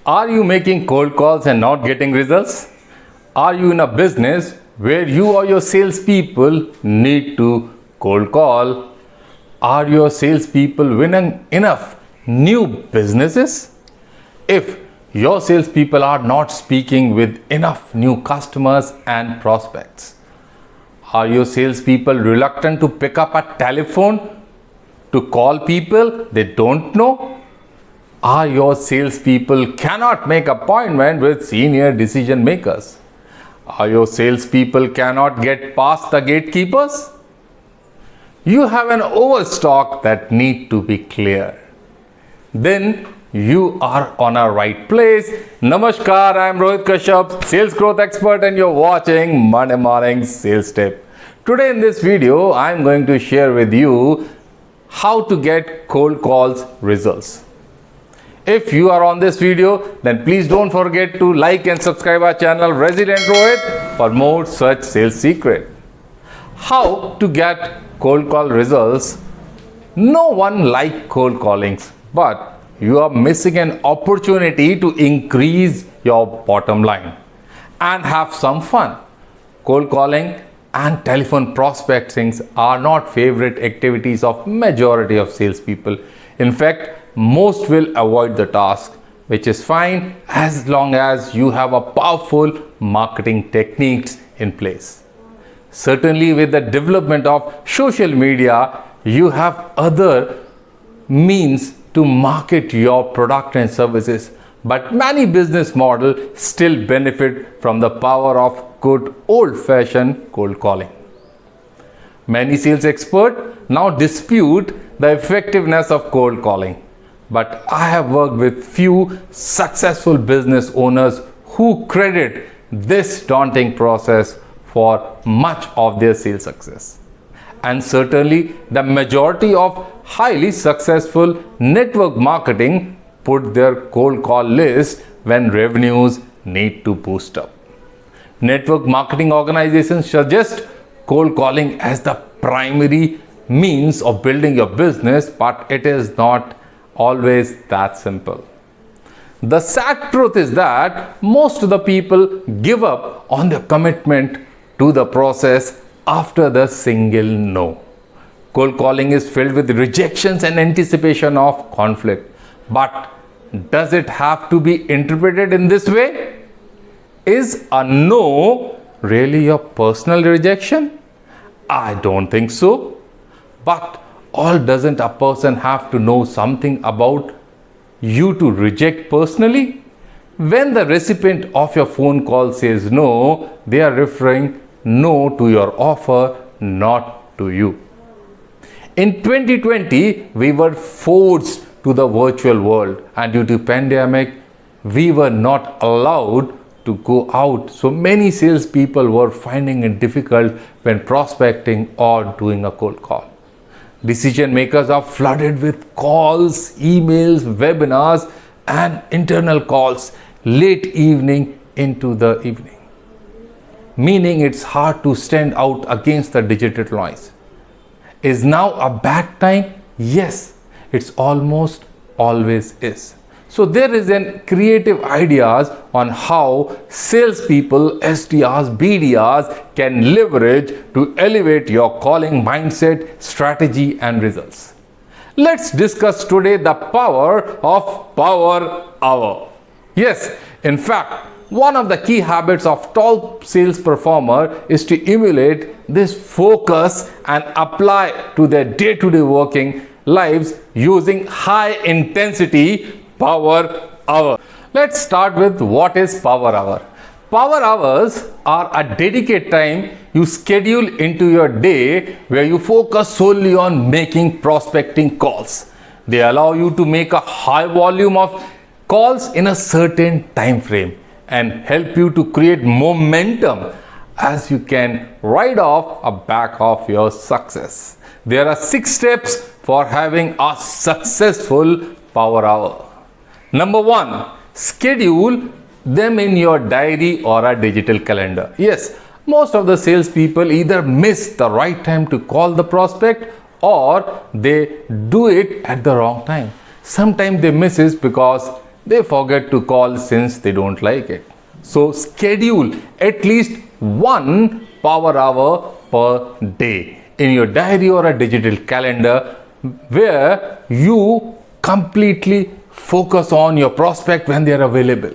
Are you making cold calls and not getting results? Are you in a business where you or your salespeople need to cold call? Are your salespeople winning enough new businesses? If your salespeople are not speaking with enough new customers and prospects, are your salespeople reluctant to pick up a telephone to call people they don't know? Are your salespeople cannot make appointment with senior decision makers? Are your salespeople cannot get past the gatekeepers? You have an overstock that need to be cleared. Then you are on a right place. Namaskar, I am Rohit Kashyap, sales growth expert, and you're watching Monday Morning Sales Tip. Today in this video, I am going to share with you how to get cold calls results. If you are on this video, then please don't forget to like and subscribe our channel Resident Rohit for more such sales secret. How to get cold call results? No one likes cold callings, but you are missing an opportunity to increase your bottom line and have some fun. Cold calling and telephone prospecting are not favorite activities of majority of salespeople. In fact, most will avoid the task, which is fine as long as you have a powerful marketing techniques in place. Certainly with the development of social media, you have other means to market your product and services, but many business models still benefit from the power of good old-fashioned cold calling. Many sales experts now dispute the effectiveness of cold calling, but I have worked with few successful business owners who credit this daunting process for much of their sales success. And certainly the majority of highly successful network marketing put their cold call list when revenues need to boost up. Network marketing organizations suggest cold calling as the primary means of building your business, but it is not always that simple. The sad truth is that most of the people give up on their commitment to the process after the single no. Cold calling is filled with rejections and anticipation of conflict. But does it have to be interpreted in this way? Is a no really your personal rejection? I don't think so. But doesn't a person have to know something about you to reject personally? When the recipient of your phone call says no, they are referring no to your offer, not to you. In 2020, we were forced to the virtual world, and due to pandemic, we were not allowed to go out. So many salespeople were finding it difficult when prospecting or doing a cold call. Decision makers are flooded with calls, emails, webinars, and internal calls late evening into the evening. Meaning it's hard to stand out against the digital noise. Is now a bad time? Yes, it's almost always is. So there is an creative ideas on how salespeople, SDRs, BDRs can leverage to elevate your calling mindset, strategy and results. Let's discuss today the power of Power Hour. Yes, in fact, one of the key habits of top sales performer is to emulate this focus and apply to their day-to-day working lives using high intensity Power Hour. Let's start with what is Power Hour. Power Hours are a dedicated time you schedule into your day where you focus solely on making prospecting calls. They allow you to make a high volume of calls in a certain time frame and help you to create momentum as you can ride off a back of your success. There are 6 steps for having a successful Power Hour. Number 1, schedule them in your diary or a digital calendar. Yes, most of the salespeople either miss the right time to call the prospect or they do it at the wrong time. Sometimes they miss it because they forget to call since they don't like it. So schedule at least 1 power hour per day in your diary or a digital calendar where you completely focus on your prospect when they are available.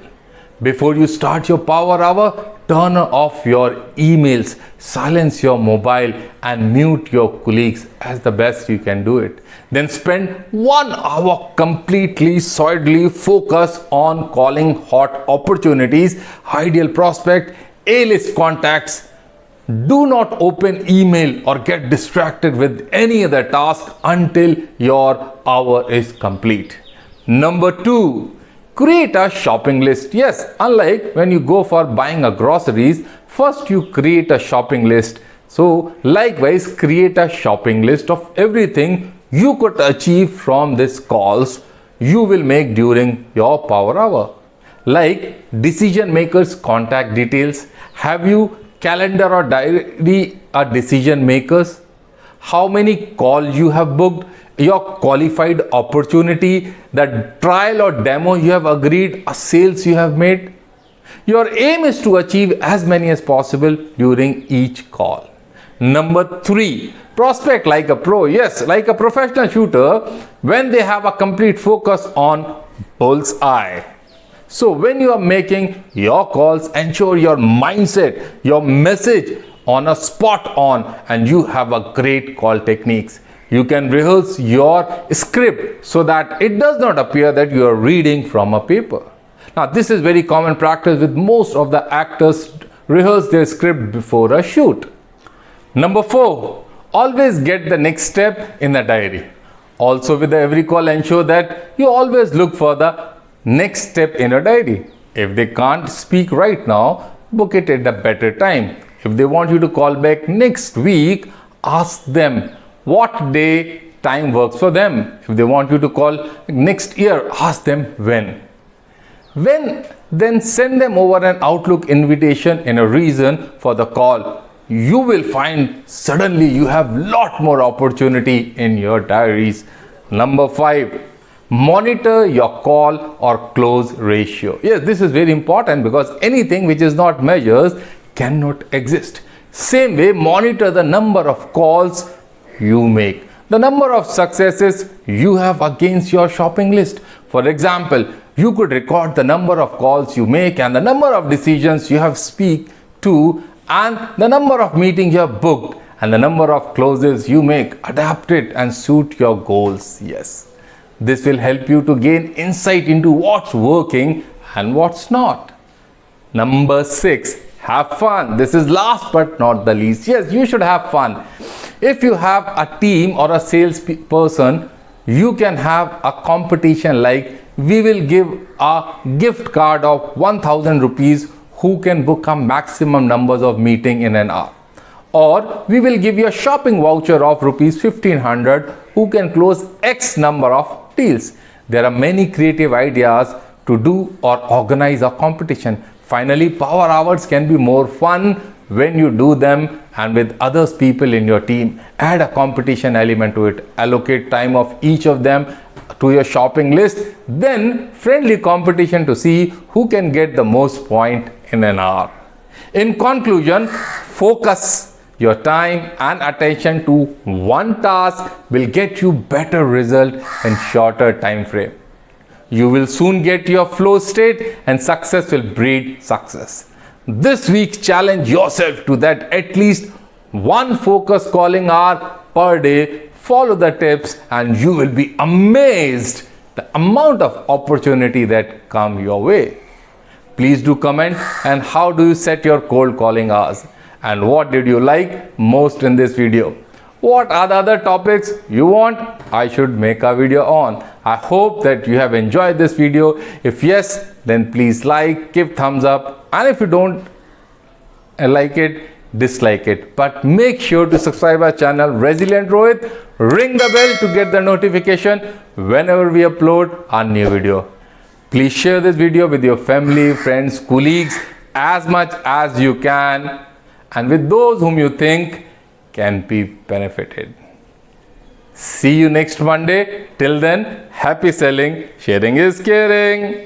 Before you start your power hour, turn off your emails, silence your mobile and mute your colleagues as the best you can do it. Then spend 1 hour completely solidly focused on calling hot opportunities, ideal prospect, A-list contacts. Do not open email or get distracted with any other task until your hour is complete. Number 2. Create a shopping list. Yes, unlike when you go for buying a groceries, first you create a shopping list. So likewise, create a shopping list of everything you could achieve from these calls you will make during your power hour. Like decision makers' contact details. Have you calendar or diary a decision makers? How many calls you have booked? Your qualified opportunity, the trial or demo you have agreed, a sales you have made. Your aim is to achieve as many as possible during each call. Number 3, prospect like a pro. Yes, like a professional shooter when they have a complete focus on bullseye. So when you are making your calls, ensure your mindset, your message on a spot on, and you have a great call techniques. You can rehearse your script so that it does not appear that you are reading from a paper. Now this is very common practice with most of the actors rehearse their script before a shoot. Number 4, always get the next step in the diary. Also with every call, ensure that you always look for the next step in a diary. If they can't speak right now, book it at a better time. If they want you to call back next week, ask them what day time works for them. If they want you to call next year, ask them when. Then send them over an Outlook invitation and a reason for the call. You will find suddenly you have lot more opportunity in your diaries. Number 5, monitor your call or close ratio. Yes, this is very important because anything which is not measured cannot exist. Same way, monitor the number of calls you make, the number of successes you have against your shopping list. For example, you could record the number of calls you make and the number of decisions you have speak to and the number of meetings you have booked and the number of closes you make. Adapt it and suit your goals. Yes, this will help you to gain insight into what's working and what's not. Number 6, have fun. This is last but not the least. Yes, you should have fun. If you have a team or a sales person, you can have a competition like we will give a gift card of 1000 rupees who can book a maximum numbers of meeting in an hour. Or we will give you a shopping voucher of rupees 1500 who can close X number of deals. There are many creative ideas to do or organize a competition. Finally, power hours can be more fun when you do them and with others people in your team. Add a competition element to it. Allocate time of each of them to your shopping list. Then friendly competition to see who can get the most point in an hour. In conclusion, focus your time and attention to one task will get you better result in shorter time frame. You will soon get your flow state and success will breed success. This week, challenge yourself to that at least one focus calling hour per day. Follow the tips and you will be amazed the amount of opportunity that come your way. Please do comment and how do you set your cold calling hours and what did you like most in this video. What are the other topics you want I should make a video on? I hope that you have enjoyed this video. If yes, then please like, give thumbs up, and if you don't like it, dislike it. But make sure to subscribe our channel Resilient Rohit. Ring the bell to get the notification whenever we upload a new video. Please share this video with your family, friends, colleagues as much as you can and with those whom you think can be benefited. See you next Monday. Till then, happy selling. Sharing is caring.